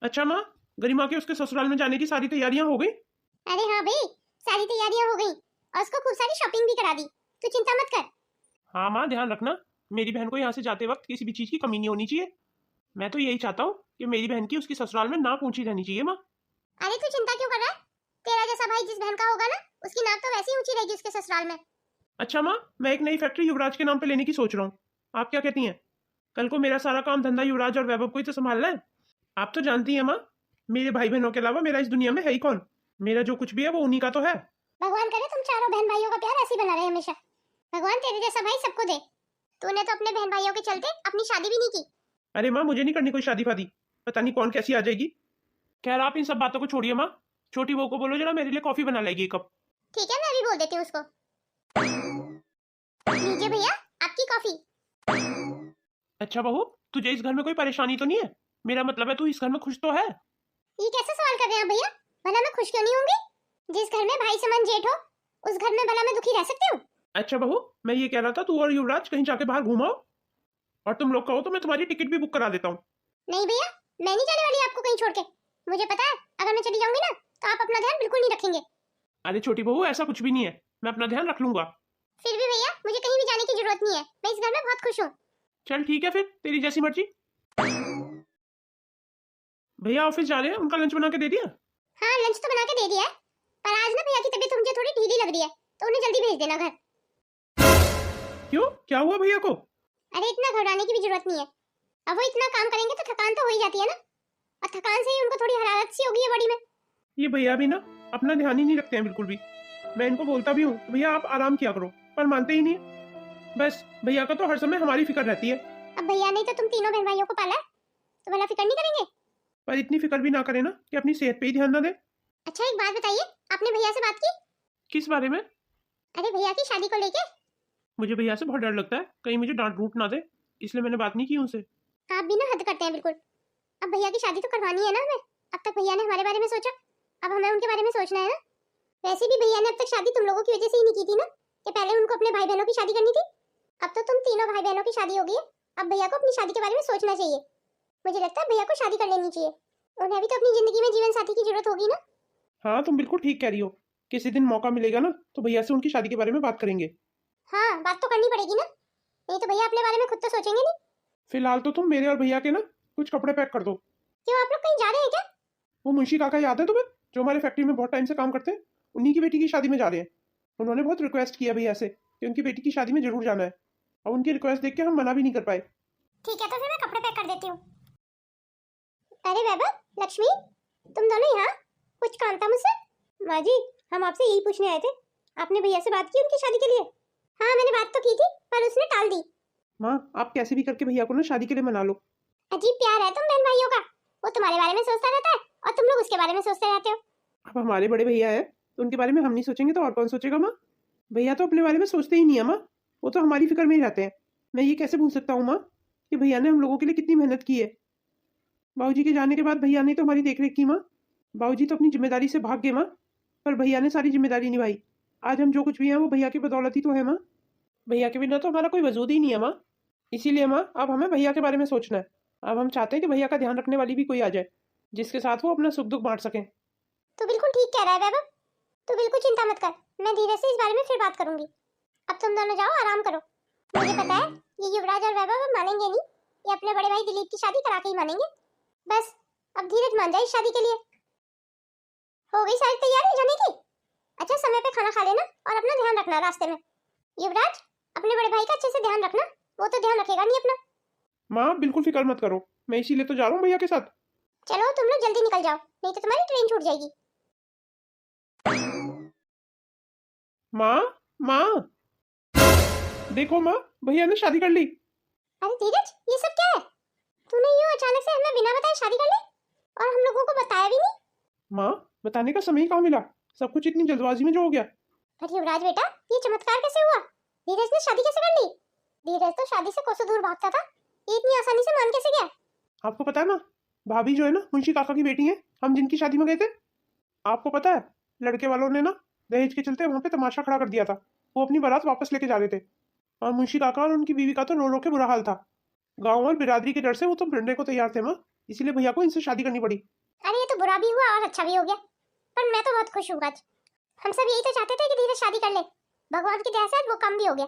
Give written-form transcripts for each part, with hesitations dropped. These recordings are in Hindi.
अच्छा माँ, गरिमा के उसके ससुराल में जाने की सारी तैयारियां हो गई? अरे हाँ भाई, सारी तैयारियां हो गई और उसको खूब सारी शॉपिंग भी करा दी। तू चिंता मत कर। हाँ माँ, ध्यान रखना, मेरी बहन को यहाँ से जाते वक्त किसी भी चीज की कमी नहीं होनी चाहिए। मैं तो यही चाहता हूँ कि मेरी बहन की उसकी ससुराल में नाक ऊंची रहनी चाहिए माँ। अरे तू चिंता क्यों कर रहा है? तेरा जैसा भाई जिस बहन का होगा ना, उसकी नाक तो वैसे ही ऊंची रहेगी उसके ससुराल में। अच्छा माँ, मैं एक नई फैक्ट्री युवराज के नाम पे लेने की सोच रहा हूँ। आप क्या कहती हैं? कल को मेरा सारा काम धंधा युवराज और वैभव को ही तो संभालना है। आप तो जानती हैं माँ, मेरे भाई बहनों के अलावा मेरा इस दुनिया में है ही कौन। मेरा जो कुछ भी है वो उन्हीं का तो है। भगवान करे तुम चारों बहन भाइयों का प्यार ऐसे ही बना रहे हमेशा। भगवान तेरे जैसा भाई सबको दे। तूने तो अपने बहन भाइयों के चलते अपनी शादी भी नहीं की। अरे माँ, मुझे नहीं करनी कोई शादी फादी, पता नहीं कौन कैसी आ जाएगी। खैर आप इन सब बातों को छोड़िए माँ, छोटी बहू को बोलो जरा मेरे लिए कॉफी बना लाएगी एक कप। ठीक है, मैं भी बोल देती हूँ उसको। लीजिए भैया, आपकी कॉफी। अच्छा बहू, तुझे इस घर में कोई परेशानी तो नहीं है? मेरा मतलब है तू इस घर में खुश तो है? ये कैसे सवाल कर रहे हैं आप भैया? भला मैं खुश क्यों नहीं होंगी? जिस घर में भाई समान जेठ हो, उस घर में भला मैं दुखी रह सकती हूँ? अच्छा बहू, मैं ये कह रहा था तू और युवराज कहीं जाके बाहर घुमाओ, और तुम लोग कहो तो मैं तुम्हारी टिकट भी बुक करा देता हूँ। नहीं भैया, मैं नहीं जाने वाली आपको कहीं छोड़ के। मुझे पता है अगर मैं चली जाऊंगी ना तो आप अपना ध्यान बिल्कुल नहीं रखेंगे। अरे छोटी बहू, ऐसा कुछ भी नहीं है, मैं अपना ध्यान रख लूंगा। फिर भी भैया, मुझे कहीं भी जाने की जरूरत नहीं है। मैं इस घर में बहुत खुश हूँ। चल ठीक है फिर, तेरी जैसी मर्जी। भैया ऑफिस जा रहे हैं, उनका लंच बना के दे दिया? हाँ, लंच तो बना के दे दिया है, पर आज ना भैया की तबीयत मुझे थोड़ी ढीली लग रही है, तो उन्हें जल्दी भेज देना घर। क्यों, क्या हुआ भैया को? अरे इतना घबराने की भी जरूरत नहीं है। अब वो इतना काम करेंगे तो थकान तो हो ही जाती है ना, और थकान से ही उनको थोड़ी हरारत सी होगी है बॉडी में। ये भैया भी ना अपना ध्यान ही नहीं रखते हैं बिल्कुल भी। मैं इनको बोलता भी हूँ भैया आप आराम किया करो, पर मानते ही नहीं। बस भैया का तो हर समय हमारी फिक्र रहती है। अब भैया ने तो तुम तीनों बहन भाइयों को पाला है, तो भला फिक्र नहीं करेंगे? पर इतनी फिक्र भी ना करें ना कि अपनी सेहत पे ही ध्यान ना दे। अच्छा एक बात बताइए, आपने भैया से बात की? किस बारे में? अरे भैया की शादी को लेके। मुझे भैया से बहुत डर लगता है, कहीं मुझे डांट डूट ना दे, इसलिए मैंने बात नहीं की उनसे। आप भी ना हद करते हैं बिल्कुल। अब भैया की शादी तो करवानी है ना हमें। अब तक भैया ने हमारे बारे में सोचा, अब हमें उनके बारे में सोचना है ना। वैसे भी भैया ने अब तक शादी तुम लोगों की वजह से ही नहीं की थी ना, कि पहले उनको अपने भाई बहनों की शादी करनी थी। अब तो तुम तीनों भाई बहनों की शादी होगी है, अब भैया को अपनी शादी के बारे में सोचना चाहिए। मुझे लगता है भैया को शादी कर लेनी चाहिए। उन्हें भी तो अपनी जिंदगी में जीवन साथी की जरूरत होगी ना। हाँ तुम बिल्कुल ठीक कह रही हो, किसी दिन मौका मिलेगा ना तो भैया से उनकी शादी के बारे में बात करेंगे। हाँ, बात तो करनी पड़ेगी ना, नहीं तो भैया अपने बारे में खुद तो सोचेंगे नहीं। फिलहाल तो तुम मेरे और भैया के ना कुछ कपड़े पैक कर दो। क्यों, आप लोग कहीं जा रहे हैं क्या? वो मुंशी काका याद है तुम्हें, जो हमारे फैक्ट्री में बहुत टाइम से काम करते हैं? उन्हीं की बेटी की शादी में जा रहे हैं। उन्होंने बहुत रिक्वेस्ट किया भैया से कि उनकी बेटी की शादी में जरूर जाना है, और उनकी रिक्वेस्ट देख के हम मना भी नहीं कर पाए। ठीक है, तो फिर मैं कपड़े पैक कर देती हूँ। अरे वैभव, लक्ष्मी, तुम दोनों यहाँ? कुछ काम था मुझसे? माँ जी, हम आपसे यही पूछने आए थे, आपने भैया से बात की उनकी शादी के लिए? हाँ, मैंने बात तो की थी, पर उसने टाल दी। माँ आप कैसे भी करके भैया को ना शादी के लिए मना लो। अजीब प्यार है तुम बहन भाइयों का। वो तुम्हारे बारे में सोचता रहता है और तुम लोग उसके बारे में सोचते रहते हो। अब हमारे बड़े भैया है तो उनके बारे में हम नहीं सोचेंगे तो और कौन सोचेगा माँ? भैया तो अपने बारे में सोचते ही नहीं है माँ, वो तो हमारी फिक्र में ही रहते हैं। मैं ये कैसे भूल सकता हूँ माँ कि भैया ने हम लोगों के लिए कितनी मेहनत की है। बाबूजी के जाने के बाद भैया ने तो हमारी देखरेख की माँ। बाबूजी तो अपनी जिम्मेदारी से भाग गए माँ, पर भैया ने सारी जिम्मेदारी निभाई। आज हम जो कुछ भी हैं वो भैया की बदौलत ही तो है माँ। भैया के बिना तो हमारा कोई वजूद ही नहीं है माँ। इसीलिए माँ अब हमें भैया के बारे में सोचना है। अब हम चाहते हैं कि भैया का ध्यान रखने वाली भी कोई आ जाए, जिसके साथ वो अपना सुख दुख बांट सकें। तू बिल्कुल ठीक कह रहा है वैभव, तू बिल्कुल चिंता मत कर, मैं धीरे से इस बारे में फिर बात करूंगी। अब तुम दोनों जाओ आराम करो। मुझे पता है ये युवराज और वैभव अब मानेंगे नहीं, ये अपने बड़े भाई दिलीप की शादी करा के ही मानेंगे। बस अब धीरज मान जाए इस शादी के लिए। हो गई सारी तैयारी जाने की? अच्छा समय पे खाना खा लेना और अपना ध्यान रखना रास्ते में। युवराज, अपने बड़े भाई का अच्छे से ध्यान रखना, वो तो ध्यान रखेगा नहीं अपना। माँ बिल्कुल फिक्र मत करो, मैं इसीलिए तो जा रहा हूँ भैया के साथ। चलो तुम लोग जल्दी निकल जाओ, नहीं तो तुम्हारी ट्रेन छूट जाएगी। माँ, माँ, देखो माँ, भैया ने शादी कर ली। अरे धीरज, ये सब क्या है? तूने यूं अचानक से हमें बिना बताए शादी कर ली और हम लोगों को बताया भी नहीं। माँ बताने का समय ही कहाँ मिला, सब कुछ इतनी जल्दबाजी में जो हो गया। पर युवराज बेटा, ये चमत्कार कैसे हुआ? धीरज ने शादी कैसे कर ली? धीरज तो शादी से कोसों दूर भागता था, ये इतनी आसानी से मान कैसे गया? आपको पता है माँ, भाभी जो है ना मुंशी काका की बेटी है, हम जिनकी शादी में गए थे। आपको पता है लड़के वालों ने ना दहेज के चलते वहां पे तमाशा खड़ा कर दिया था। वो अपनी बारात वापस लेके जा रहे थे, और मुंशी काका और उनकी बीवी का तो रो रो के बुरा हाल था। गांव और बिरादरी के डर से वो तो भिड़ने को तैयार थे माँ। इसीलिए भैया को इनसे शादी करनी पड़ी। अरे ये तो बुरा भी हुआ और अच्छा भी हो गया, पर मैं तो बहुत खुश हूँ आज। हम सब यही तो चाहते थे कि धीरज शादी कर ले, भगवान की दया से आज वो काम भी हो गया।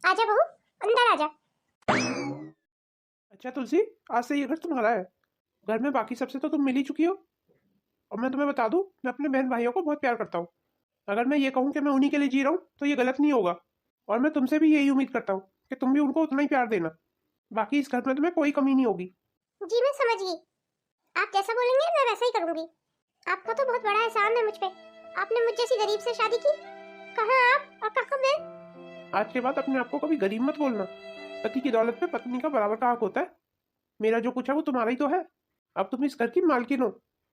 आजा बहू, अंदर आजा। अच्छा तुलसी, आज से ये घर तुम्हारा है। घर में बाकी सबसे तो तुम मिल ही चुकी हो। और मैं तुम्हें बता दूं, मैं अपने बहन भाइयों को बहुत प्यार करता हूँ। अगर मैं ये कहूँ कि मैं उन्हीं के लिए जी रहा हूँ तो ये गलत नहीं होगा। और मैं तुमसे भी यही उम्मीद करता हूँ कि तुम भी उनको उतना ही प्यार देना। बाकी इस घर में तुम्हें कोई कमी नहीं होगी। जी मैं समझ गई, आप जैसा बोलेंगे मैं वैसा ही करूंगी। आपका तो बहुत बड़ा एहसान है मुझ पे, आपने मुझ जैसी गरीब से शादी की। कहाँ आप और कहाँ मैं? आज के बाद अपने आप को कभी गरीब मत बोलना। पति की दौलत पे पत्नी का बराबर का हक होता है। मेरा जो कुछ है वो तुम्हारा ही तो है। अब तुम इस घर की मालकिन हो,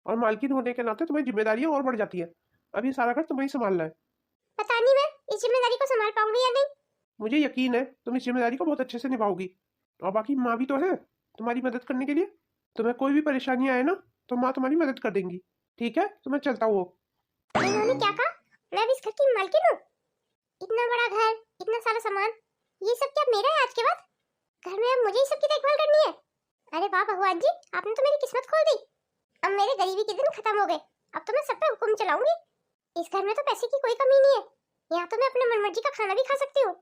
और मालकिन होने के नाते तुम्हें जिम्मेदारियां और बढ़ जाती है। अब ये सारा घर तुम्हें ही संभालना है। पता नहीं मैं इस जिम्मेदारी को संभाल पाऊंगी या नहीं। मुझे यकीन है तुम इस जिम्मेदारी को बहुत अच्छे से निभाओगी। और बाकी माँ भी तो है तुम्हारी मदद करने के लिए। तुम्हें कोई भी परेशानी आए ना तो माँ तुम्हारी मदद कर देंगी। ठीक है, तो मैं चलता हूँ। इन्होंने क्या कहा? मैं भी इस घर की मालकिन हूँ? इतना बड़ा घर, इतना सारा सामान, ये सब क्या मेरा है आज के बाद? घर में अब मुझे ही सबकी देखभाल करनी है? अरे वाह भगवान जी, आपने तो मेरी किस्मत खोल दी। अब मेरे गरीबी के दिन खत्म हो गए, अब तो मैं सब पे हुक्म चलाऊंगी। इस घर में तो पैसे की कोई कमी नहीं है, यहाँ तो मैं अपने मनमर्जी का खाना भी खा सकती हूँ।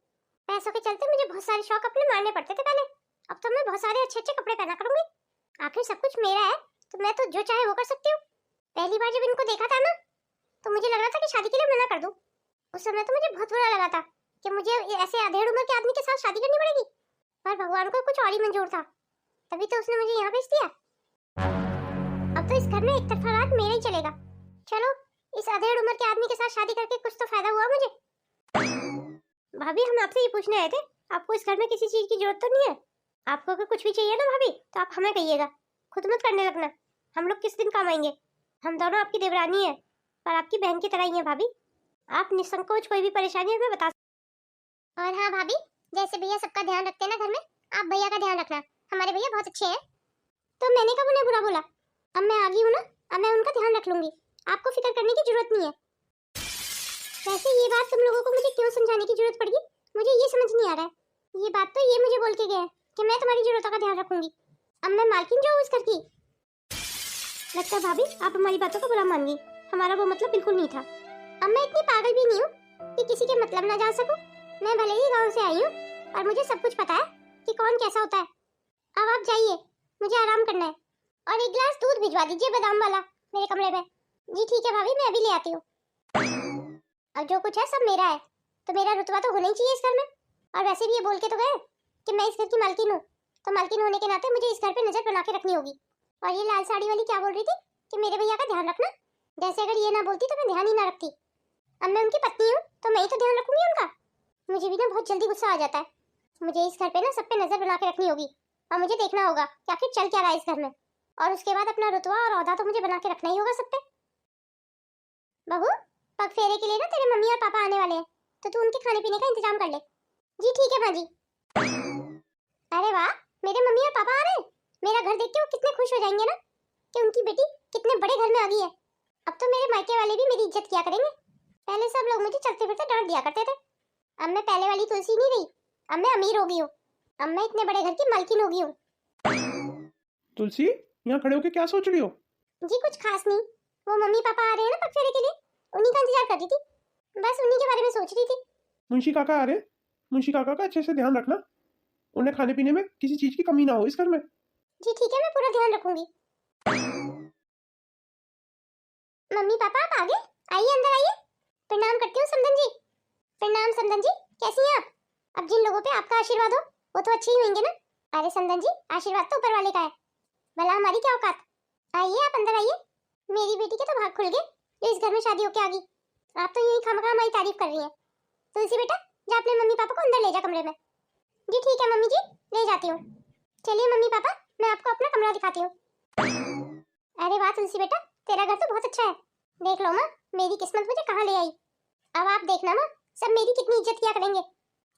पैसों के चलते मुझे बहुत सारे शौक अपने मारने पड़ते थे पहले, अब तो मैं बहुत सारे अच्छे अच्छे कपड़े पहना करूंगी। आखिर सब कुछ मेरा है तो मैं तो जो चाहे वो कर सकती हूँ। पहली बार जब इनको देखा था ना तो मुझे लग रहा था कि शादी के लिए मना कर दूं। उस समय तो मुझे बहुत बुरा लगा था कि मुझे ऐसे अधेड़ उम्र के आदमी के साथ शादी करनी पड़ेगी, पर भगवान को कुछ और ही मंजूर था, तभी तो उसने मुझे यहाँ भेज दिया। अब तो इस घर में एक तरफा राज मेरा ही चलेगा। चलो, इस अधेड़ उम्र के आदमी के साथ शादी करके कुछ तो फायदा हुआ मुझे। भाभी, हम आपसे ये पूछने आए थे, आपको इस घर में किसी चीज की जरूरत तो नहीं है? आपको अगर कुछ भी चाहिए ना भाभी तो आप हमें कहिएगा, खुद मत करने लगना। हम लोग किस दिन काम आएंगे? हम दोनों आपकी देवरानी है, पर आपकी बहन की तरह ही है भाभी। आप निसंकोच कोई भी परेशानी हमें बता। और हाँ भाभी, जैसे भैया सबका ध्यान रखते हैं ना घर में, आप भैया का ध्यान रखना। हमारे भैया बहुत अच्छे हैं, तो मैंने कब उन्हें बुरा बोला? अब मैं आ गई हूँ ना, अब मैं उनका ध्यान रख लूंगी, आपको फिक्र करने की जरूरत नहीं है। वैसे ये बात तुम लोगों को मुझे क्यों समझाने की जरूरत पड़ी, मुझे ये समझ नहीं आ रहा है। ये बात तो ये मुझे बोल के गए कि मैं तुम्हारी जरूरतों का ध्यान रखूंगी। अब मैं मालकिन जो हूँ इस घर की। लगता है भाभी आप हमारी बातों को बुरा मान गई, हमारा वो मतलब बिल्कुल नहीं था। अब मैं इतनी पागल भी नहीं हूँ कि किसी के मतलब ना जान सकूं। मैं भले ही गांव से आई हूँ और मुझे सब कुछ पता है कि कौन कैसा होता है। अब आप जाइए, मुझे आराम करना है, और एक गिलास दूध भिजवा दीजिए बादाम वाला मेरे कमरे में। जी ठीक है भाभी, मैं अभी ले आती हूँ। अब जो कुछ है सब मेरा है, तो मेरा रुतबा तो होना ही चाहिए इस घर में। और वैसे भी ये बोल के तो गए कि मैं इस घर की मालकिन हूँ, तो मालकिन होने के नाते मुझे इस घर पे नजर बना के रखनी होगी। और ये लाल साड़ी वाली क्या बोल रही थी कि मेरे भैया का ध्यान रखना, जैसे अगर ये ना बोलती तो मैं ध्यान ही ना रखती। अब मैं उनकी पत्नी हूँ तो मैं ही तो ध्यान रखूंगी उनका। मुझे भी ना बहुत जल्दी गुस्सा आ जाता है। मुझे इस घर पे ना सब पे नजर बना के रखनी होगी, और मुझे देखना होगा कि आखिर चल क्या रहा है इस घर में, और उसके बाद अपना रुतबा और औहदा तो मुझे बना के रखना ही होगा सब पे। बहू, पग फेरे के लिए ना तेरे मम्मी और पापा आने वाले हैं, तो तू उनके खाने पीने का इंतजाम कर ले। जी ठीक है माँ जी। अरे वाह, मेरे मम्मी और पापा आ रहे हैं। मेरा घर देख के वो कितने खुश हो जाएंगे ना कि उनकी बेटी कितने बड़े घर में आ गई है। अब तो मेरे मायके वाले भी मेरी इज्जत किया करेंगे। पहले सब लोग मुझे चलते फिरते डांट दिया करते थे। अब मैं पहले वाली तुलसी नहीं रही, अब मैं अमीर हो गई हूँ। अब मैं इतने बड़े घर की मालकिन हो गई हूँ। तुलसी, यहाँ खड़े होके क्या सोच रही हो? जी कुछ खास नहीं, वो मम्मी पापा आ रहे हैं ना पग फेरे के लिए, उन्हीं का इंतजार कर रही थी, बस उन्हीं के बारे में सोच रही थी। मुंशी काका आ रहे हैं, मुंशी काका का अच्छे से ध्यान रखना, उन्हें खाने पीने में किसी चीज की कमी ना हो इस घर में। जी ठीक है, मैं पूरा ध्यान रखूंगी। मम्मी पापा आप आ गए, आइए अंदर आइए। प्रणाम करती हूँ समधन जी। प्रणाम समधन जी, कैसी हैं आप? अब जिन लोगों पे आपका आशीर्वाद हो वो तो अच्छे ही होंगे ना। अरे समधन जी, आशीर्वाद तो ऊपर वाले का है, भला हमारी क्या औकात। आइए आप अंदर आइए। मेरी बेटी के तो भाग खुल गए जो इस घर में शादी होके आ गई। आप तो यही खामखा हमारी तारीफ कर रही हैं। तुलसी बेटा, जा अपने मम्मी पापा को अंदर ले जा कमरे में। जी ठीक है मम्मी जी, ले जाती हूँ। चलिए मम्मी पापा, मैं आपको अपना कमरा दिखाती हूँ। अरे वाह तुलसी बेटा, तेरा घर तो बहुत अच्छा है। देख लो माँ, मेरी किस्मत मुझे कहाँ ले आई। अब आप देखना माँ, सब मेरी कितनी इज्जत किया करेंगे।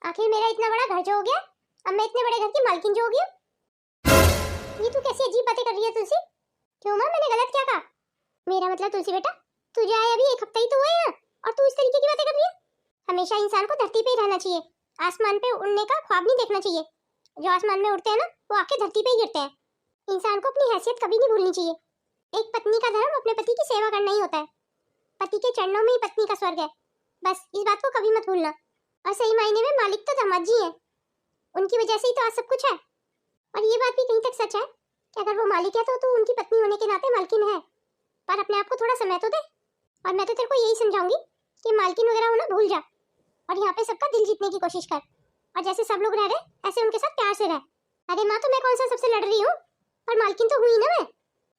आखिर मेरा इतना बड़ा घर जो हो गया, अब मैं इतने बड़े घर की मालकिन जो हो गई हूँ। ये तू कैसी अजीब बातें कर रही है तुलसी? क्यों माँ, मैंने गलत क्या कहा? मेरा मतलब तुलसी बेटा, तुझे आए अभी एक हफ्ता ही तो हुआ है और तू इस तरीके की बातें कर रही है। हमेशा इंसान को धरती पे ही रहना चाहिए, आसमान पे उड़ने का ख्वाब नहीं देखना चाहिए। जो आसमान में उड़ते हैं ना वो आके धरती पे ही गिरते हैं। इंसान को अपनी हैसियत कभी नहीं भूलनी चाहिए। एक पत्नी का धर्म अपने पति की सेवा करना ही होता है। पति के चरणों में ही पत्नी का स्वर्ग है। बस इस बात को कभी मत भूलना। और सही मायने में मालिक तो दामाद जी हैं। उनकी वजह से ही तो आज सब कुछ है। और ये बात भी कहीं तक सच है कि अगर वो मालिक है तो उनकी पत्नी होने के नाते मालकिन है। पर अपने आप को थोड़ा समय तो दे। और मैं तो तेरे को यही समझाऊंगी कि मालकिन वगैरह होना भूल जा और यहाँ पे सबका दिल जीतने की कोशिश कर। और जैसे सब लोग रह रहे ऐसे उनके साथ प्यार से रह। अरे माँ, तो मैं कौन सा सबसे लड़ रही हूँ, पर मालकिन तो हुई ना मैं।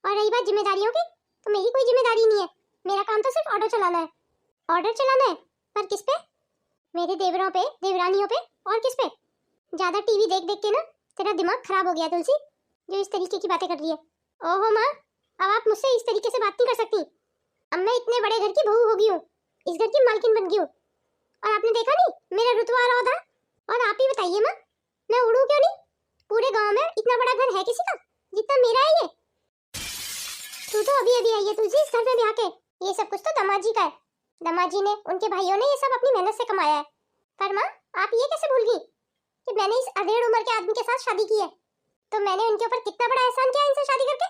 और रही बात जिम्मेदारियों की, तो मेरी कोई जिम्मेदारी नहीं है। मेरा काम तो सिर्फ ऑर्डर चलाना है। ऑर्डर चलाना है, पर किस पे? मेरे देवरों पे, देवरानियों पे, और किस पे? ज्यादा टीवी देख देख के ना तेरा दिमाग खराब हो गया तुलसी, जो इस तरीके की बातें कर रही है। ओहो माँ, अब आप मुझसे इस तरीके से बात नहीं कर सकती। अब मैं इतने बड़े घर की बहू हो गई हूँ, इस घर की मालकिन बन गई हूँ। और आपने देखा नहीं मेरा रुतबा आ रहा था। और आप ही बताइए माँ, मैं उड़ूं क्यों नहीं? पूरे गांव में इतना बड़ा घर है किसी का जितना मेरा है ये? तू तो अभी अभी आई है तुलसी इस घर में ब्याह के। ये सब कुछ तो दामाद जी का है। दामाद जी ने, उनके भाइयों ने ये सब अपनी मेहनत से कमाया है। पर माँ, आप ये कैसे भूल गई कि मैंने इस अधेड़ उम्र के आदमी के साथ शादी की है? तो मैंने उनके ऊपर कितना बड़ा एहसान किया इनसे शादी करके।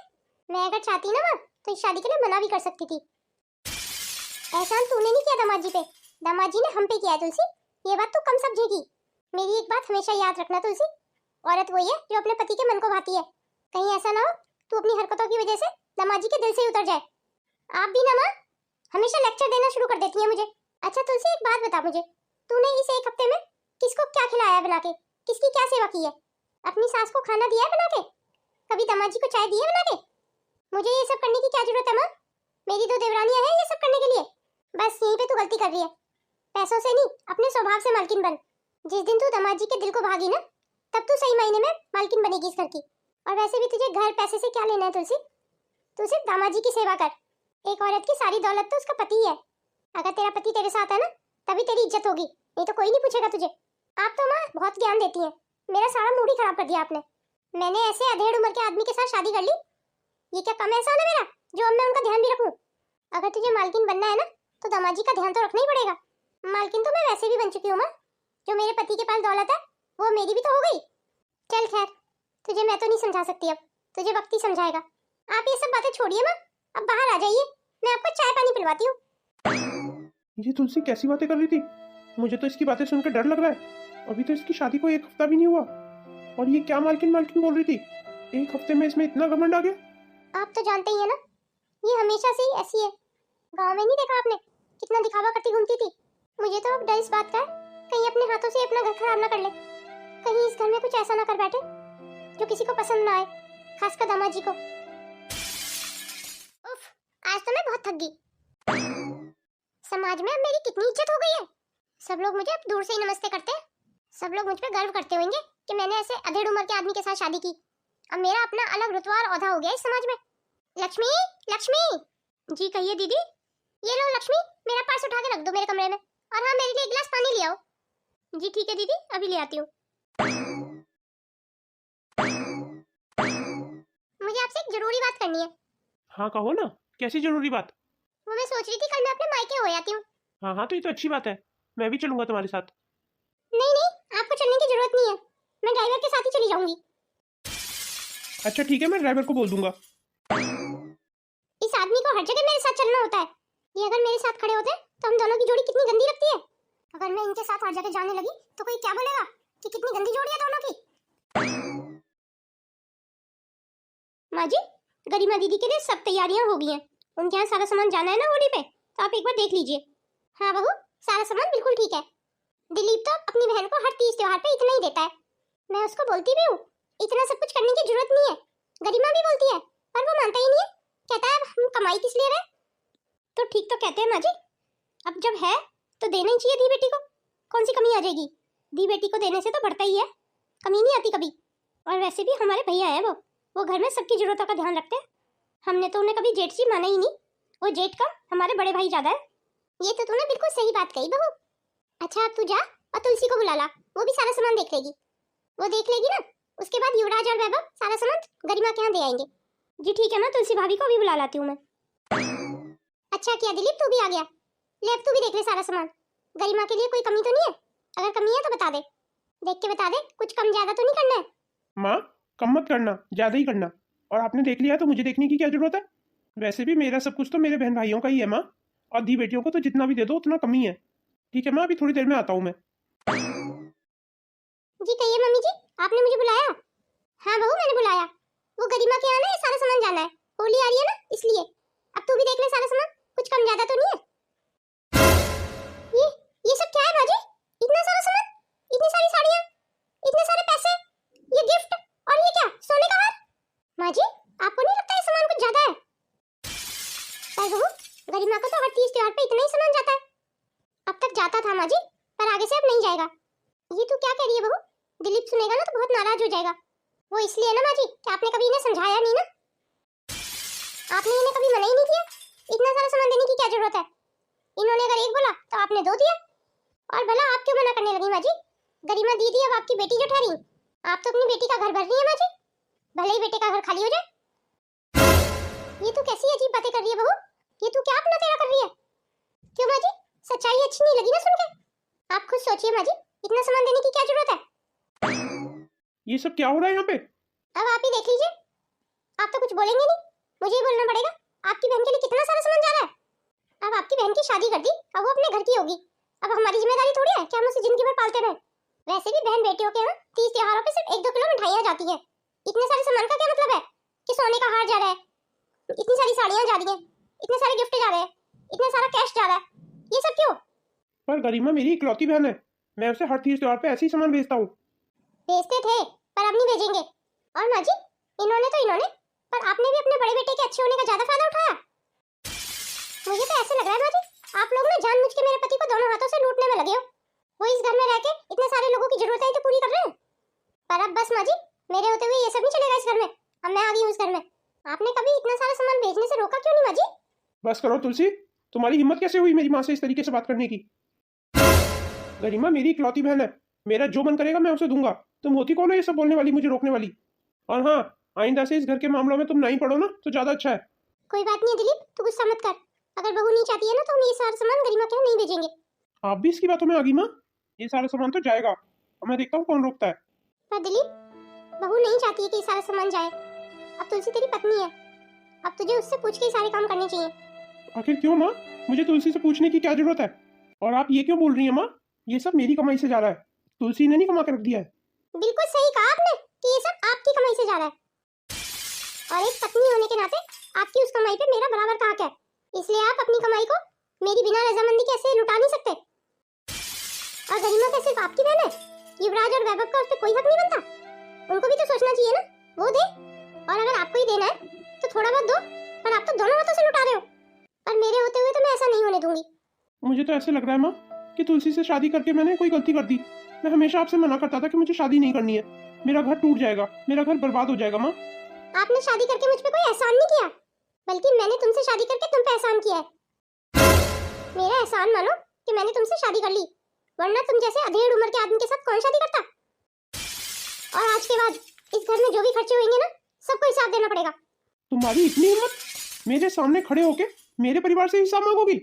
मैं अगर चाहती ना माँ, तो इस शादी के लिए मना भी कर सकती थी। एहसान तूने नहीं किया दामाद जी पे, दामाद जी ने हम पे किया है तुलसी। ये बात तू कम समझेगी। मेरी एक बात हमेशा याद रखना तुलसी, औरत वही है जो अपने पति के मन को भाती है। कहीं ऐसा ना हो तू अपनी हरकतों की वजह से दामाद जी के दिल से ही उतर जाए। आप भी ना माँ हमेशा लेक्चर देना शुरू कर देती है मुझे। अच्छा तुलसी, एक बात बता मुझे, तूने इस एक हफ्ते में किसको क्या खिलाया बना के? किसकी क्या सेवा की है? अपनी सास को खाना दिया है बना के? कभी दामाद जी को चाय दी है बना के? मुझे ये सब करने की क्या जरूरत है माँ? मेरी दो देवरानियां हैं ये सब करने के लिए। बस यहीं पे तू गलती कर रही है। पैसों से नहीं, अपने स्वभाव से मालकिन बन। जिस दिन तू दामाद जी के दिल को भागी ना, तब तू सही मायने में मालकिन बनेगी इस घर की। और वैसे भी तुझे घर पैसे से क्या लेना है तुलसी? तू सिर्फ दामाद जी की सेवा कर। एक औरत की सारी दौलत तो उसका पति ही है। अगर तेरा पति तेरे साथ है ना, तभी तेरी इज्जत होगी, नहीं तो कोई नहीं पूछेगा तुझे। आप तो माँ बहुत ज्ञान देती हैं। मेरा सारा मूड ही खराब कर दिया आपने। मैंने ऐसे अधेड़ उम्र के आदमी के साथ शादी कर ली, ये क्या कम एहसान है मेरा जो अब मैं उनका ध्यान भी रखूं? अगर तुझे मालकिन बनना है ना, तो दामाद जी का ध्यान तो रखना ही पड़ेगा। मालकिन तो मैं वैसे भी बन चुकी हूँ माँ। जो मेरे पति के पास दौलत है वो मेरी भी तो हो गई। चल खैर, तुझे मैं तो नहीं समझा सकती, अब तुझे वक्त ही समझाएगा। आप ये सब बातें छोड़िए माँ, अब बाहर आ जाइए, मैं आपको चाय पानी पिलवाती हूँ। ये तुलसी कैसी बातें कर रही थी? मुझे तो इसकी बातें सुनकर डर लग रहा है। अभी तो इसकी शादी को एक हफ्ता भी नहीं हुआ और ये क्या मालकिन मालकिन बोल रही थी? एक हफ्ते में इसमें इतना घमंड आ गया। आप तो जानते ही है ना, ये हमेशा से ही ऐसी है। गांव में नहीं देखा आपने कितना दिखावा करती घूमती थी? मुझे तो अब डर इस बात का है, कहीं अपने हाथों से अपना घर खराब ना कर ले। कहीं इस घर में कुछ ऐसा ना कर बैठे जो किसी को पसंद ना आए, खासकर दामाद जी को। उफ, आज तो मैं बहुत थक गई। समाज में अब मेरी कितनी इज्जत हो गई है। सब लोग मुझे अब दूर से ही नमस्ते करते हैं। सब लोग मुझ पर गर्व करते होंगे कि मैंने ऐसे अधेड़ उम्र के आदमी के साथ शादी की। अब मेरा अपना अलग रुतबा और औहदा हो गया इस समाज में। लक्ष्मी, लक्ष्मी। जी कहिए दीदी। ये लो लक्ष्मी, मेरा पर्स उठा के रख दो मेरे कमरे में। और हाँ, मेरे लिए एक गिलास पानी ले आओ। जी ठीक है दीदी, अभी ले आती हूँ। मुझे आपसे एक जरूरी बात करनी है। हाँ कहो ना, कैसी जरूरी बात? वो मैं सोच रही थी कल मैं अपने मायके हो आती हूँ। हाँ हाँ, तो ये तो अच्छी बात है, मैं भी चलूंगा तुम्हारे साथ। नहीं नहीं, आपको चलने की जरूरत नहीं है, मैं ड्राइवर के साथ ही चली जाऊंगी। अच्छा ठीक है, मैं ड्राइवर को बोल दूंगा। इस आदमी को हर जगह मेरे साथ चलना होता है। ये अगर मेरे साथ खड़े होते तो हम दोनों की जोड़ी कितनी गंदी लगती है। अगर मैं इनके साथ हर जगह जाने लगी तो कोई क्या बोलेगा कि कितनी गंदी जोड़ी है दोनों की। माँ जी, गरिमा दीदी के लिए सब तैयारियां हो गई हैं। उनके यहाँ सारा सामान जाना है ना होली पे, तो आप एक बार देख लीजिए। हाँ बहू, सारा सामान बिल्कुल ठीक है। दिलीप तो अपनी बहन को हर तीज त्योहार पे इतना ही देता है। मैं उसको बोलती भी हूँ इतना सब कुछ करने की जरूरत नहीं है। गरिमा भी बोलती है, पर वो मानता ही नहीं है। कहता है हम कमाई किस लिए रहे। तो ठीक तो कहते हैं माँ जी, अब जब है तो देना ही चाहिए धी बेटी को। कौन सी कमी आ जाएगी? धी बेटी को देने से तो बढ़ता ही है, कमी नहीं आती कभी। और वैसे भी हमारे भैया है वो घर में सबकी जरूरतों का ध्यान रखते हैं। हमने तो उन्हें कभी जेठ जी माना ही नहीं। वो जेठ कम, हमारे बड़े भाई ज्यादा है। ये तो तूने बिल्कुल सही बात कही बहू। अच्छा अब तू जा और तुलसी को बुला ला, वो भी सारा सामान देख लेगी। वो देख लेगी ना, उसके बाद युवराज और वैभव सारा सामान गरिमा के यहाँ दे आएंगे। जी ठीक है, मैं तुलसी भाभी को भी बुला लाती हूँ मैं। अच्छा किया दिलीप, तू भी आ गया। ले अब तू भी देख ले सारा सामान। गरिमा के लिए कोई कमी तो नहीं है? अगर कमी है तो बता दे, देख के बता दे, कुछ कम ज्यादा तो नहीं करना है। माँ कम मत करना, ज्यादा ही करना। और आपने देख लिया तो मुझे देखने की क्या जरूरत है? वैसे भी मेरा सब कुछ तो मेरे बहन भाइयों का ही है माँ, और धी बेटियों को तो जितना भी दे दो उतना कम ही है। ठीक है माँ, अभी थोड़ी देर में आता हूँ मैं। जी कहिए मम्मी जी, आपने मुझे बुलाया? हाँ बहू, मैंने बुलाया। वो गरिमा के यहाँ ना ये सारा सामान जाना है, होली आ रही है ना इसलिए। अब तू भी देख ले सारा सामान, कुछ कम ज्यादा तो नहीं है। ये ये सब क्या है बाजी? इतना सारा सामान, इतनी सारी साड़ियाँ, इतने सारे पैसे, ये गिफ्ट, और ये क्या, सोने का हार? माँ जी, आपको नहीं लगता ये सामान कुछ ज्यादा है? पर बहू, गरिमा को तो हर तीज त्योहार पे इतना ही सामान जाता है। अब तक जाता था माँ जी, पर आगे से अब नहीं जाएगा। ये तू क्या कह रही है बहू? दिलीप सुनेगा ना तो बहुत नाराज हो जाएगा। वो इसलिए ना माँ जी कि आपने कभी इन्हें समझाया नहीं ना, आपने इन्हें कभी मना ही नहीं किया। इतना सारा सामान देने की क्या जरूरत है? इन्होंने अगर एक बोला तो आपने दो दिया, और भला आप क्यों मना करने लगी माँ जी? गरिमा दीदी अब आपकी बेटी जो ठहरी, आप तो अपनी बेटी का घर भर रही है माँ जी, भले ही बेटे का घर खाली हो जाए। ये तू कैसी अजीब बातें कर रही है बहू? ये तू क्या अपना तेरा कर रही है? क्यों माँ जी, सच्चाई अच्छी नहीं लगी ना सुन के? आप खुद सोचिए माँ जी, इतना सामान देने की क्या जरूरत है? ये सब क्या हो रहा है यहाँ पे? अब आप ही देख लीजिए, आप तो कुछ बोलेंगे नहीं, मुझे ही बोलना पड़ेगा। आपकी बहन के लिए कितना सारा सामान जा रहा है। अब आपकी बहन की शादी कर दी, अब वो अपने घर की होगी, अब हमारी जिम्मेदारी थोड़ी है कि हम उसे जिंदगी भर पालते रहे। वैसे भी बहन बेटियों के यहाँ तीज त्योहारों पे सिर्फ 1-2 किलो मिठाइयाँ जाती है। इतने सारे सामान का क्या मतलब है कि सोने का हार जा रहा है, इतनी सारी साड़ियाँ जा रही हैं, इतने सारे गिफ्ट जा रहे हैं, इतना सारा कैश जा रहा है, ये सब क्यों? पर गरिमा मेरी इकलौती बहन है, मैं उसे हर तीज त्योहार पे ऐसे ही सामान भेजता हूँ। भेजते थे पर अब नहीं भेजेंगे। और माँ जी, इन्होंने तो इन्होंने, पर आपने भी अपने बड़े बेटे के अच्छे होने का ज्यादा फायदा उठाया। मुझे तो ऐसे लग रहा है माँ जी, आप लोग ना जानबूझ के मेरे पति को दोनों हाथों से लूटने में लगे हो। वो इस घर में रह के इतने सारे लोगों की जरूरतें तो पूरी कर रहे हैं, पर अब बस माँ जी, मेरे होते हुए ये सब नहीं चलेगा इस घर में। अब मैं आ गई हूँ इस घर में, आपने कभी इतना सारा सामान भेजने से रोका क्यों नहीं माँ जी? बस करो तुलसी, तुम्हारी हिम्मत कैसे हुई मेरी माँ से इस तरीके से बात करने की? गरिमा मेरी इकलौती बहन है, मेरा जो मन करेगा मैं उसे दूंगा। तुम होती कौन है ये सब बोलने वाली, मुझे रोकने वाली? और हाँ, आइंदा से इस घर के मामलों में तुम नहीं पड़ो ना तो ज्यादा अच्छा है। कोई बात नहीं दिलीप, तू गुस्सा मत कर। अगर बहू नहीं चाहती है ना तो हम ये सारा सामान गरिमा के यहाँ नहीं भेजेंगे। आप भी इसकी बातों में आ गई माँ, ये सारा सामान तो जाएगा, अब मैं देखता हूँ कौन रोकता है। पर दिलीप, बहू नहीं चाहती है कि ये सारा सामान जाए। अब तुलसी तेरी पत्नी है, अब तुझे उससे पूछ के ही सारे काम करने चाहिए। आखिर क्यों माँ, मुझे तुलसी से पूछने की क्या जरूरत है? और आप ये क्यों बोल रही हैं माँ, ये सब मेरी कमाई से जा रहा है, तुलसी ने नहीं कमा के रख दिया है। बिल्कुल सही कहा आपने कि ये सब आपकी कमाई से जा रहा है, और एक पत्नी होने के नाते आपकी उस कमाई पे मेरा बराबर का हक है। इसलिए आप अपनी कमाई को मेरी बिना रजामंदी के ऐसे लुटा नहीं सकते। और गरिमा क्या सिर्फ आपकी बहन है? युवराज और वैभव का उस पर कोई हक नहीं बनता? उनको भी तो सोचना चाहिए ना, वो दे। और अगर आपको ही देना है तो थोड़ा बहुत दो, पर आप तो दोनों हाथों से लुटा रहे हो, और मेरे होते हुए तो मैं ऐसा नहीं होने दूंगी। मुझे तो ऐसे लग रहा है माँ कि तुलसी से शादी करके मैंने कोई गलती कर दी। मैं हमेशा आपसे मना करता था कि मुझे शादी नहीं करनी है, मेरा घर टूट जाएगा, मेरा घर बर्बाद हो जाएगा। माँ, आपने शादी करके मुझ पे कोई एहसान नहीं किया, बल्कि मैंने तुमसे शादी करके तुम पे एहसान किया है। मेरा एहसान मानो कि मैंने तुमसे शादी कर ली, वरना तुम जैसे अधेड़ उम्र के आदमी के साथ कौन शादी करता? और आज के बाद इस घर में जो भी खर्चे होंगे ना, सबको हिसाब देना पड़ेगा। तुम्हारी इतनी हिम्मत, मेरे सामने खड़े होके मेरे परिवार से हिसाब मांगोगी?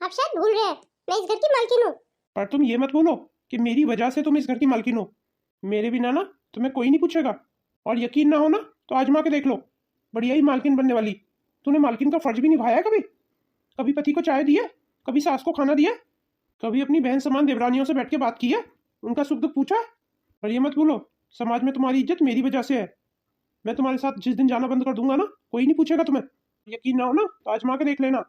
आप शायद भूल रहे हैं, मैं इस घर की मालकिन हूँ। पर तुम ये मत बोलो कि मेरी वजह से तुम इस घर की मालकिन हो। मेरे बिना ना तुम्हें कोई नहीं पूछेगा, और यकीन ना हो ना तो आजमा के देख लो, बढ़िया ही मालकिन बनने वाली। तूने मालकिन का फर्ज भी निभाया है कभी? कभी पति को चाय दिया, कभी सास को खाना दिया, कभी अपनी बहन समान देवरानियों से बैठ के बात की है, उनका सुख दुख पूछा है? और ये मत भूलो, समाज में तुम्हारी इज्जत मेरी वजह से है। मैं तुम्हारे साथ जिस दिन जाना बंद कर दूंगा ना, कोई नहीं पूछेगा तुम्हें। यकीन ना हो ना तो आजमा के देख लेना,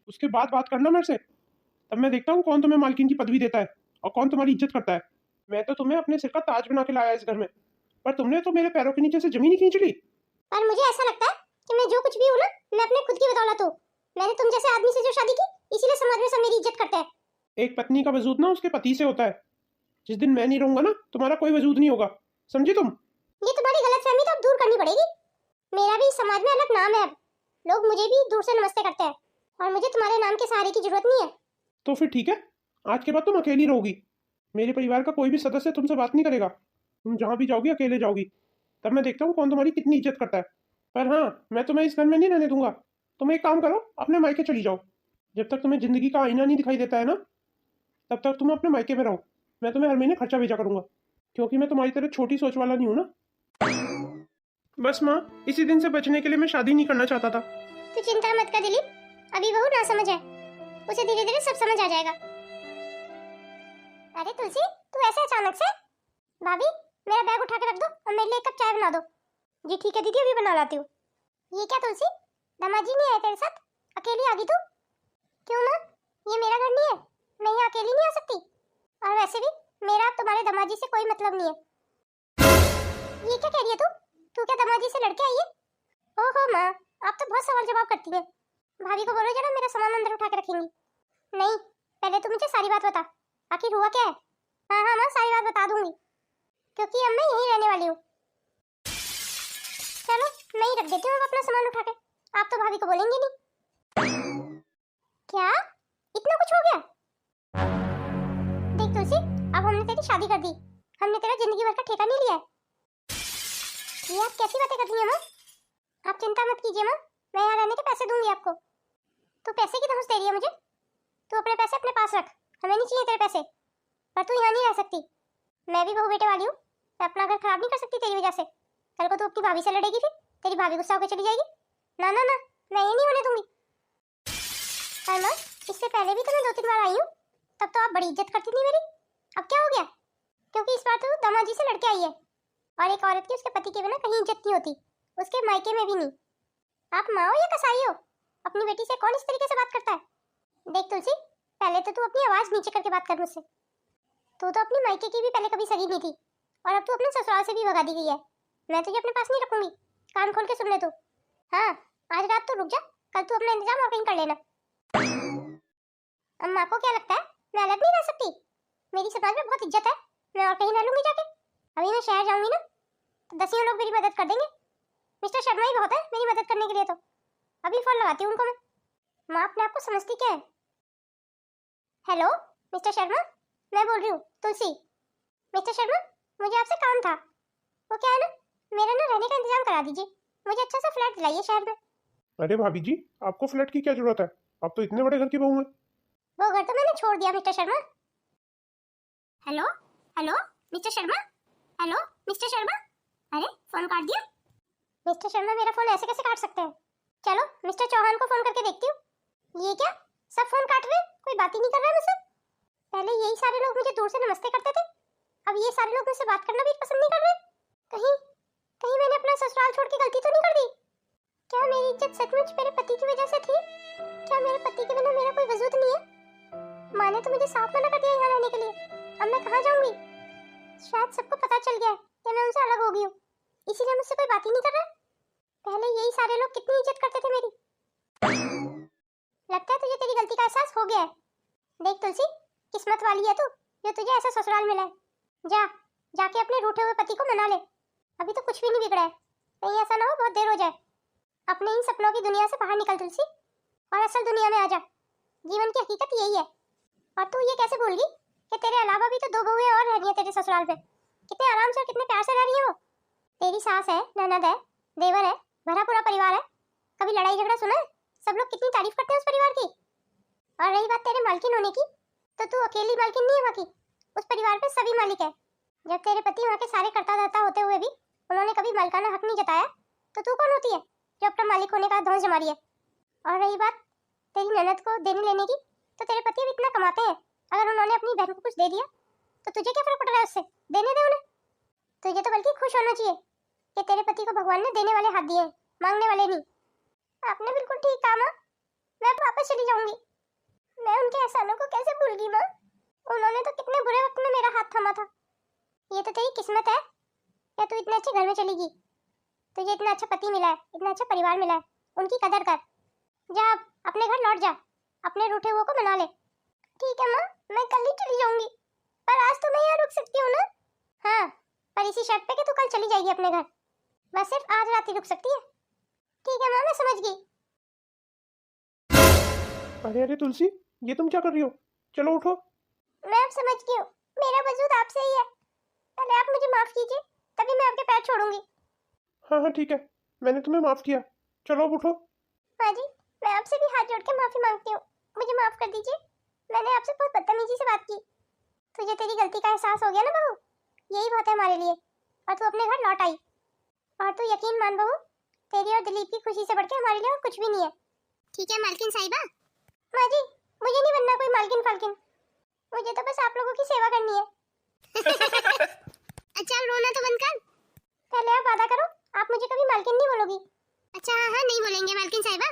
उसके बाद बात करना मेरे से। तब मैं देखता हूँ कौन तुम्हें मालकिन की पदवी देता है और कौन तुम्हारी इज्जत करता है। मैं तो तुम्हें अपने सिर का ताज बना के लाया इस घर में, पर तुमने तो मेरे पैरों के नीचे से जमीन ही खींच ली। पर मुझे ऐसा लगता है कि मैं जो कुछ भी हूँ ना, मैं अपने खुद की बदौलत हूँ। मैंने तुम जैसे आदमी से जो शादी की, इसीलिए समाज में सब मेरी इज्जत करते हैं। एक पत्नी का वजूद ना उसके पति से होता है। जिस दिन मैं नहीं रहूंगा ना, तुम्हारा कोई वजूद नहीं होगा, समझी तुम? ये तुम्हारी गलतफहमी तो अब दूर करनी पड़ेगी। मेरा भी समाज में अलग नाम है, अब लोग मुझे भी दूर से नमस्ते करते हैं, और मुझे तुम्हारे नाम के सहारे की जरूरत नहीं है। तो फिर ठीक है, आज के बाद तुम अकेली रहोगी, मेरे परिवार का कोई भी सदस्य तुमसे बात नहीं करेगा। तुम जहाँ भी जाओगी अकेले जाओगी, तब मैं देखता हूँ कौन तुम्हारी कितनी इज्जत करता है। पर हाँ, मैं तुम्हें इस घर में नहीं रहने दूंगा। तुम एक काम करो, अपने मायके चली जाओ। जब तक तुम्हें जिंदगी का आईना नहीं दिखाई देता है ना, तब तक तुम अपने मायके में रहो। मैं तुम्हें हर महीने खर्चा भेजा करूंगा, क्योंकि मैं तुम्हारी तरह छोटी सोच वाला नहीं हूँ ना। बस माँ, इसी दिन से बचने के लिए मैं शादी नहीं करना चाहता था। तू चिंता मत कर दिलीप, अभी बहू ना समझ है, उसे धीरे धीरे सब समझ आ जाएगा। अरे तुलसी, तू ऐसे अचानक से? भाभी, मेरा बैग उठा के रख दो और मेरे लिए एक कप चाय बना दो। जी ठीक है दीदी, अभी बना लाती हूँ। ये क्या तुलसी, दामाजी नहीं आए तेरे साथ, अकेली आ गई तू? क्यों माँ, ये मेरा घर नहीं है, मैं यहाँ अकेली नहीं आ सकती। और वैसे भी मेरा अब तुम्हारे दामाजी से कोई मतलब नहीं है। ये क्या कह रही है तू? तू क्या दामाजी से लड़के आई है? ओहो माँ, आप तो बहुत सवाल जवाब करती है। भाभी को बोलो जरा मेरा सामान अंदर उठा के रखेंगी। नहीं, पहले तू मुझे सारी बात बता, आखिर हुआ क्या है? हाँ हाँ माँ, सारी बात बता दूंगी, क्योंकि अब मैं यहीं रहने वाली हूँ। चलो मैं ही रख देती हूँ अपना सामान उठा के, आप तो भाभी को बोलेंगे नहीं। क्या इतना कुछ हो गया? देख तुलसी, अब हमने तेरी शादी कर दी, हमने तेरा जिंदगी भर का ठेका नहीं लिया है। ये आप कैसी बातें कर रही हैं माँ? आप चिंता मत कीजिए माँ, मैं यहाँ रहने के पैसे दूंगी आपको। तू पैसे की धमक दे रही है मुझे? तू अपने पैसे अपने पास रख, हमें नहीं चाहिए तेरे पैसे। पर तू यहाँ नहीं रह सकती, मैं भी बहू बेटे वाली हूँ, मैं अपना घर खराब नहीं कर सकती तेरी वजह से। कल को तू अपनी भाभी से लड़ेगी, फिर तेरी भाभी गुस्सा होकर चली जाएगी। ना ना ना, मैं ये नहीं होने दूंगी। और माँ, इससे पहले भी तो मैं 2-3 बार आई हूँ, तब तो आप बड़ी इज्जत करती थी मेरी। अब क्या हो गया? क्योंकि इस बार तो दामाजी से लड़के आई है, और एक औरत की उसके पति के बिना कहीं इज्जत नहीं होती, उसके मायके में भी नहीं। आप माँ हो या कसाई हो? अपनी बेटी से कौन इस तरीके से बात करता है? देख तुलसी, पहले तो तू अपनी आवाज नीचे करके बात कर मुझसे। तू तो अपनी मायके की भी पहले कभी सगी नहीं थी, और अब तू अपने ससुराल से भी भगा दी गई है। मैं तुझे अपने पास नहीं रखूंगी, कान खोल के सुन ले तू। हाँ, आज रात तो रुक जा, कल तू अपना इंतजाम और कहीं कर लेना। अम्मा को क्या लगता है मैं अलग नहीं रह सकती? मेरी समाज में बहुत इज्जत है, मैं और कहीं रह लूंगी जाके। अभी मैं शहर जाऊंगी ना, तो 10 लोग मेरी मदद कर देंगे। मिस्टर शर्मा ही बहुत है मेरी मदद करने के लिए। तो अभी फोन लगाती हूँ उनको मैं। माँ अपने आप को समझती क्या है? हेलो मिस्टर शर्मा, मैं बोल रही हूँ तुलसी। मिस्टर शर्मा, मुझे आपसे काम था। वो क्या है ना, मेरा ना रहने का इंतजाम करा दीजिए, मुझे अच्छा सा फ्लैट दिलाइए शहर में। अरे भाभी जी, आपको फ्लैट की क्या जरूरत है? आप तो इतने बड़े घर की बहू हैं। वो घर तो मैंने छोड़ दिया mister Sharma. Hello hello mister Sharma, hello mister Sharma. अरे फोन काट दिया। मिस्टर शर्मा, मेरा फोन ऐसे कैसे काट सकते हैं? चलो मिस्टर चौहान को फोन करके देखती हूँ। ये क्या, सब फोन काट रहे हैं, कोई बात ही नहीं कर रहा है मुझसे। पहले यही सारे लोग मुझे दूर से नमस्ते करते थे, अब ये सारे लोग मुझसे बात करना भी पसंद नहीं कर रहे। कहीं कहीं मैंने अपना ससुराल छोड़ के गलती तो नहीं कर दी? क्या मेरी इज्जत सचमुच मेरे पति की वजह से थी? क्या मेरे पति के बिना मेरा कोई वजूद नहीं है? माँ ने तो मुझे साफ मना कर दिया यहाँ रहने के लिए, अब मैं कहाँ जाऊंगी? शायद सबको पता चल गया है कि मैं उनसे अलग हो गई हूँ, इसीलिए मुझसे कोई बात ही नहीं कर रहा। पहले यही सारे लोग कितनी इज्जत करते थे मेरी। लगता है तुझे तेरी गलती का एहसास हो गया है। देख तुलसी, किस्मत वाली है तू जो तुझे ऐसा ससुराल मिला है। जा, जाके अपने रूठे हुए पति को मना ले, अभी तो कुछ भी नहीं बिगड़ा है। कहीं ऐसा ना हो बहुत देर हो जाए। अपने इन सपनों की दुनिया से बाहर निकल तुलसी, और असल दुनिया में आ जा। जीवन की हकीकत यही है। और तू ये कैसे भूल गई कि तेरे अलावा भी तो 2 बहुएं और रह रही हैं तेरे ससुराल में। कितने आराम से और कितने प्यार से रह रही है वो। तेरी सास है, ननद है, देवर है, भरा पूरा परिवार है। कभी लड़ाई झगड़ा सुना है? सब लोग कितनी तारीफ करते हैं उस परिवार की। और रही बात तेरे मालकिन होने की, तो तू अकेली मालकिन नहीं है वहाँ की, उस परिवार पे सभी मालिक है। जब तेरे पति वहाँ के सारे करता धरता होते हुए भी उन्होंने कभी मालिकाना हक नहीं जताया, तो तू कौन होती है जो अपना मालिक होने का धौंस जमा रही है? और रही बात तेरी ननद को देने लेने की, तो तेरे पति भी इतना कमाते हैं, अगर उन्होंने अपनी बहन को कुछ दे दिया तो तुझे क्या फर्क पड़ रहा है उससे? देने दे उन्हें। तुझे तो बल्कि खुश होना चाहिए कि तेरे पति को भगवान ने देने वाले हाथ दिए, मांगने वाले नहीं। आपने बिल्कुल ठीक कहा माँ, मैं अब वापस चली जाऊंगी। मैं उनके एहसानों को कैसे भूल गई माँ? उन्होंने तो कितने बुरे वक्त में मेरा हाथ थामा था। ये तो तेरी किस्मत है या तू इतने अच्छे घर में चली गई। तुझे इतना अच्छा पति मिला है, इतना अच्छा परिवार मिला है, उनकी कदर कर। जा अब अपने घर लौट जा, अपने रूठे हुए को मना ले। ठीक है माँ, मैं कल ही चली जाऊंगी, पर आज तो मैं यहाँ रुक सकती हूँ ना? हाँ, पर इसी शर्त पे कि तू कल चली जाएगी अपने घर, बस सिर्फ आज रात ही रुक सकती है। ठीक है माँ, मैं समझ गई। अरे अरे तुलसी, ये तुम क्या कर रही हो? चलो उठो। मैं अब समझ गई हूँ, मेरा वजूद आपसे ही है। पहले आप मुझे माफ कीजिए, तभी मैं आपके पैर छोड़ूंगी। हाँ हाँ ठीक है, मैंने तुम्हें माफ किया, चलो अब उठो। हाँ जी, मैं आपसे भी हाथ जोड़ के माफी मांगती हूँ, मुझे माफ कर दीजिए। मैंने आपसे बहुत बदतमीजी से बात की। तुझे तेरी गलती का एहसास हो गया ना बहू, यही बहुत है हमारे लिए। और तू अपने घर लौट आई, और तू यकीन मान बहू, तेरी और दिलीप की खुशी से बढ़ के हमारे लिए और कुछ भी नहीं है। ठीक है मालकिन साहिबा। माँ जी, मुझे नहीं बनना कोई मालकिन फालकिन, मुझे तो बस आप लोगों की सेवा करनी है। अच्छा रोना तो बंद कर, पहले आप वादा करो आप मुझे कभी मालकिन नहीं बोलोगी। अच्छा हाँ नहीं बोलेंगे मालकिन साहिबा।